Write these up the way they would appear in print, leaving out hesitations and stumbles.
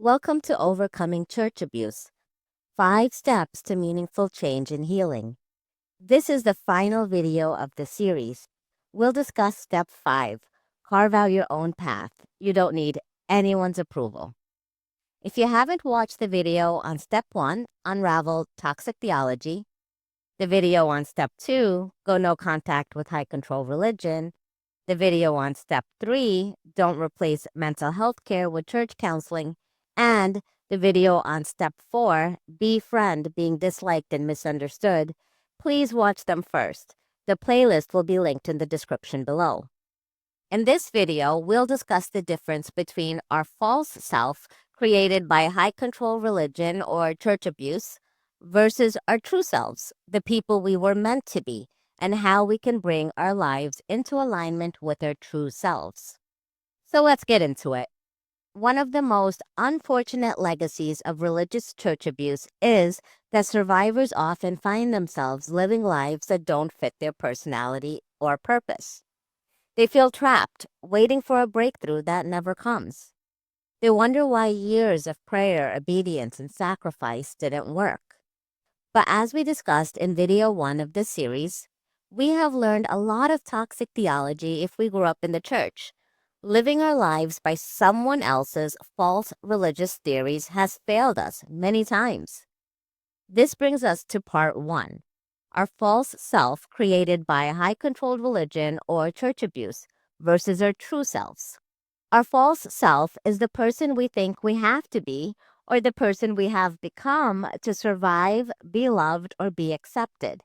Welcome to Overcoming Church Abuse 5 Steps to Meaningful Change and Healing. This is the final video of the series. We'll discuss Step 5 Carve out your own path. You don't need anyone's approval. If you haven't watched the video on Step 1, Unravel Toxic Theology, the video on Step 2, Go No Contact with High Control Religion, the video on Step 3, Don't Replace Mental Health Care with Church Counseling, and the video on Step 4, Befriend Being Disliked and Misunderstood, please watch them first. The playlist will be linked in the description below. In this video, we'll discuss the difference between our false self created by high control religion or church abuse versus our true selves, the people we were meant to be, and how we can bring our lives into alignment with our true selves. So let's get into it. One of the most unfortunate legacies of religious church abuse is that survivors often find themselves living lives that don't fit their personality or purpose. They feel trapped, waiting for a breakthrough that never comes. They wonder why years of prayer, obedience, and sacrifice didn't work. But as we discussed in video 1 of this series, we have learned a lot of toxic theology if we grew up in the church. Living our lives by someone else's false religious theories has failed us many times. This brings us to part 1, our false self created by high-controlled religion or church abuse versus our true selves. Our false self is the person we think we have to be or the person we have become to survive, be loved, or be accepted.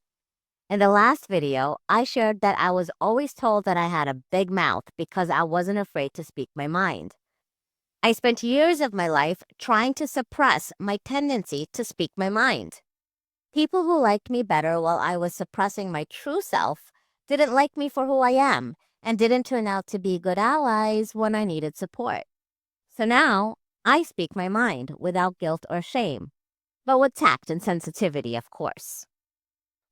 In the last video, I shared that I was always told that I had a big mouth because I wasn't afraid to speak my mind. I spent years of my life trying to suppress my tendency to speak my mind. People who liked me better while I was suppressing my true self didn't like me for who I am and didn't turn out to be good allies when I needed support. So now, I speak my mind without guilt or shame, but with tact and sensitivity, of course.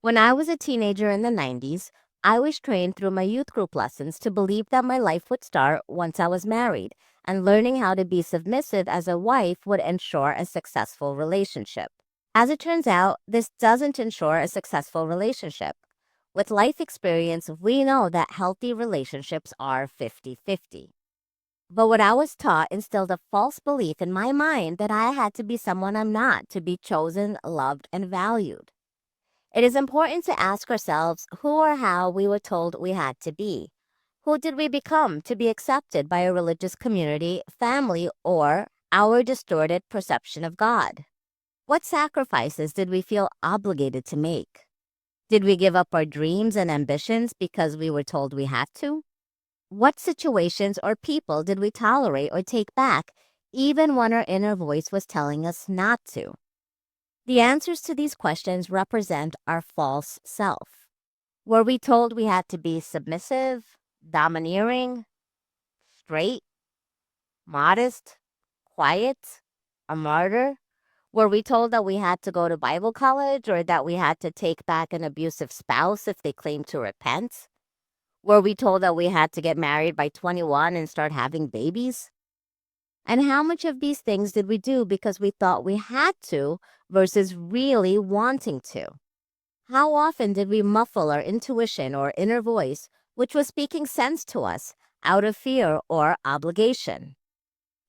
When I was a teenager in the 90s, I was trained through my youth group lessons to believe that my life would start once I was married, and learning how to be submissive as a wife would ensure a successful relationship. As it turns out, this doesn't ensure a successful relationship. With life experience, we know that healthy relationships are 50-50. But what I was taught instilled a false belief in my mind that I had to be someone I'm not to be chosen, loved, and valued. It is important to ask ourselves who or how we were told we had to be. Who did we become to be accepted by a religious community, family, or our distorted perception of God? What sacrifices did we feel obligated to make? Did we give up our dreams and ambitions because we were told we had to? What situations or people did we tolerate or take back even when our inner voice was telling us not to? The answers to these questions represent our false self. Were we told we had to be submissive, domineering, straight, modest, quiet, a martyr? Were we told that we had to go to Bible college or that we had to take back an abusive spouse if they claimed to repent? Were we told that we had to get married by 21 and start having babies? And how much of these things did we do because we thought we had to versus really wanting to? How often did we muffle our intuition or inner voice, which was speaking sense to us, out of fear or obligation?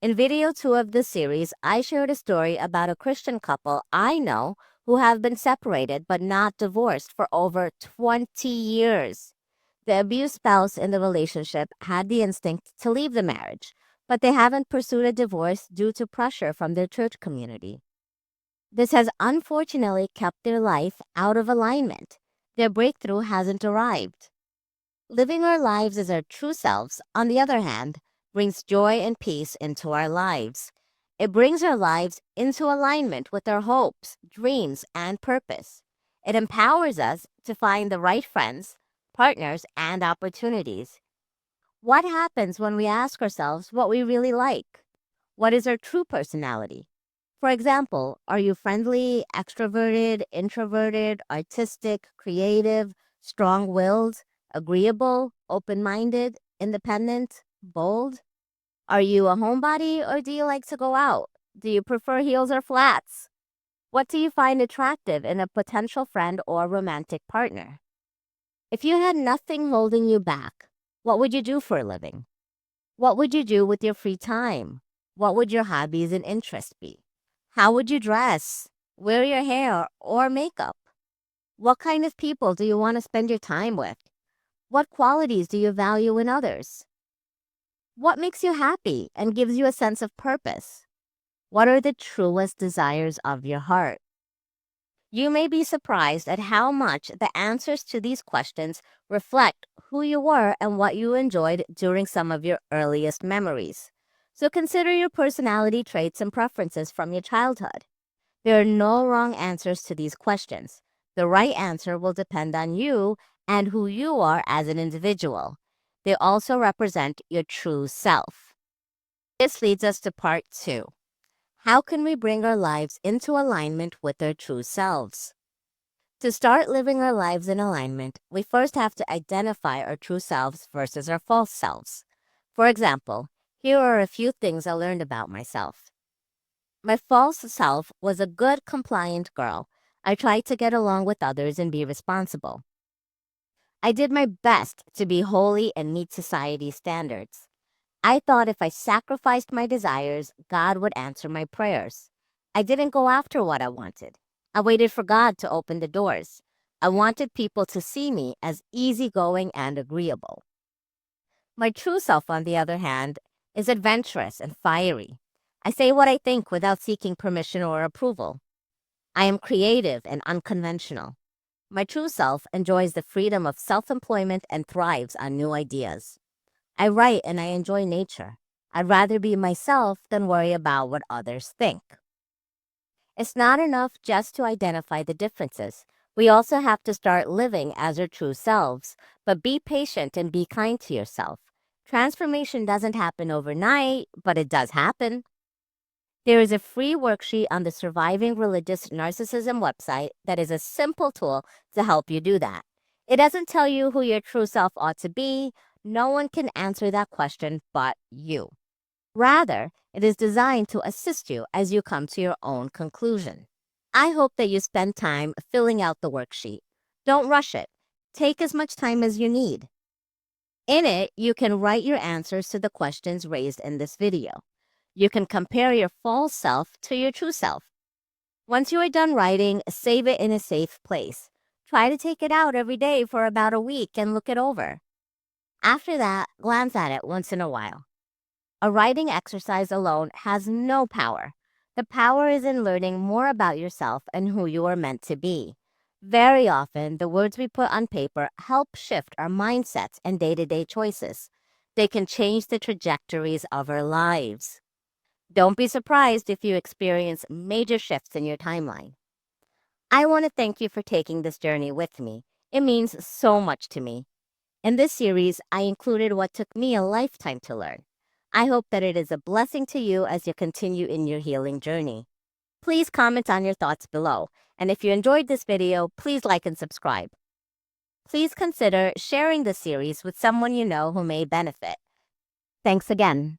In video 2 of this series, I shared a story about a Christian couple I know who have been separated but not divorced for over 20 years. The abused spouse in the relationship had the instinct to leave the marriage, but they haven't pursued a divorce due to pressure from their church community. This has unfortunately kept their life out of alignment. Their breakthrough hasn't arrived. Living our lives as our true selves, on the other hand, brings joy and peace into our lives. It brings our lives into alignment with our hopes, dreams, and purpose. It empowers us to find the right friends, partners, and opportunities. What happens when we ask ourselves what we really like? What is our true personality? For example, are you friendly, extroverted, introverted, artistic, creative, strong-willed, agreeable, open-minded, independent, bold? Are you a homebody or do you like to go out? Do you prefer heels or flats? What do you find attractive in a potential friend or romantic partner? If you had nothing holding you back, what would you do for a living? What would you do with your free time? What would your hobbies and interests be? How would you dress? Wear your hair or makeup? What kind of people do you want to spend your time with? What qualities do you value in others? What makes you happy and gives you a sense of purpose? What are the truest desires of your heart? You may be surprised at how much the answers to these questions reflect who you were and what you enjoyed during some of your earliest memories. So consider your personality traits and preferences from your childhood. There are no wrong answers to these questions. The right answer will depend on you and who you are as an individual. They also represent your true self. This leads us to part 2. How can we bring our lives into alignment with our true selves? To start living our lives in alignment, we first have to identify our true selves versus our false selves. For example, here are a few things I learned about myself. My false self was a good, compliant girl. I tried to get along with others and be responsible. I did my best to be holy and meet society's standards. I thought if I sacrificed my desires, God would answer my prayers. I didn't go after what I wanted. I waited for God to open the doors. I wanted people to see me as easygoing and agreeable. My true self, on the other hand, is adventurous and fiery. I say what I think without seeking permission or approval. I am creative and unconventional. My true self enjoys the freedom of self-employment and thrives on new ideas. I write and I enjoy nature. I'd rather be myself than worry about what others think. It's not enough just to identify the differences. We also have to start living as our true selves, but be patient and be kind to yourself. Transformation doesn't happen overnight, but it does happen. There is a free worksheet on the Surviving Religious Narcissism website that is a simple tool to help you do that. It doesn't tell you who your true self ought to be. No one can answer that question but you. Rather, it is designed to assist you as you come to your own conclusion. I hope that you spend time filling out the worksheet. Don't rush it. Take as much time as you need. In it, you can write your answers to the questions raised in this video. You can compare your false self to your true self. Once you are done writing, save it in a safe place. Try to take it out every day for about a week and look it over. After that, glance at it once in a while. A writing exercise alone has no power. The power is in learning more about yourself and who you are meant to be. Very often, the words we put on paper help shift our mindsets and day-to-day choices. They can change the trajectories of our lives. Don't be surprised if you experience major shifts in your timeline. I want to thank you for taking this journey with me. It means so much to me. In this series, I included what took me a lifetime to learn. I hope that it is a blessing to you as you continue in your healing journey. Please comment on your thoughts below. And if you enjoyed this video, please like and subscribe. Please consider sharing the series with someone you know who may benefit. Thanks again.